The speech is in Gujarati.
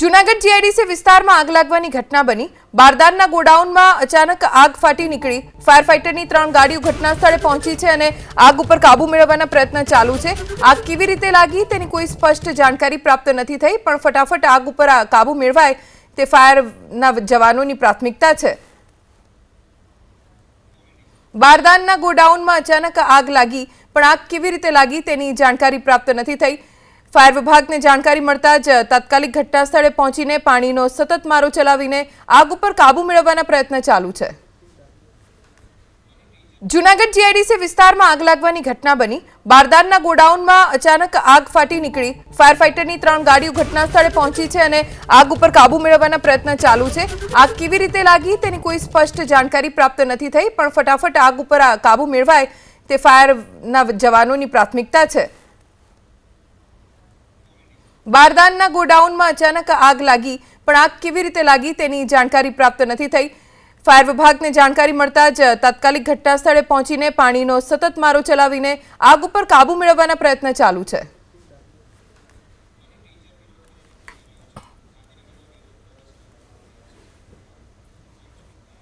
જૂનાગઢ જીઆઈડીસી વિસ્તારમાં આગ લાગવાની ઘટના બની। બારદાનના ગોડાઉનમાં અચાનક આગ ફાટી નીકળી। ફાયર ફાઈટરની 3 ગાડીઓ ઘટના સ્થળે પહોંચી છે અને આગ ઉપર કાબુ મેળવવાના પ્રયત્ન ચાલુ છે। આગ કેવી રીતે લાગી તેની કોઈ સ્પષ્ટ જાણકારી પ્રાપ્ત નથી થઈ, પણ ફટાફટ આગ ઉપર કાબુ મેળવાય તે ફાયરના જવાનોની પ્રાથમિકતા છે। બારદાનના ગોડાઉનમાં અચાનક આગ લાગી, પણ આગ કેવી રીતે લાગી તેની જાણકારી પ્રાપ્ત નથી થઈ। ફાયર વિભાગને જાણકારી મળતા જ તાત્કાલિક ઘટના સ્થળે પહોંચીને પાણીનો સતત મારો ચલાવીને આગ ઉપર કાબુ મેળવવાના પ્રયત્ન ચાલુ છે। જૂનાગઢ જીઆઈડીસી વિસ્તારમાં આગ લાગવાની ઘટના બની। બારદાનના ગોડાઉનમાં અચાનક આગ ફાટી નીકળી। ફાયર ફાઈટરની 3 ગાડીઓ ઘટના સ્થળે પહોંચી છે અને આગ ઉપર કાબુ મેળવવાના પ્રયત્ન ચાલુ છે। આગ કેવી રીતે લાગી તેની કોઈ સ્પષ્ટ જાણકારી પ્રાપ્ત નથી થઈ, પણ ફટાફટ આગ ઉપર કાબુ મેળવાય તે ફાયરના જવાનોની પ્રાથમિકતા છે। બારદાનના ગોડાઉનમાં અચાનક આગ લાગી, પણ આગ કેવી રીતે લાગી તેની જાણકારી પ્રાપ્ત નથી થઈ। ફાયર વિભાગને જાણકારી મળતા જ તાત્કાલિક ઘટના સ્થળે પહોંચીને પાણીનો સતત મારો ચલાવીને આગ ઉપર કાબુ મેળવવાના પ્રયત્ન ચાલુ છે।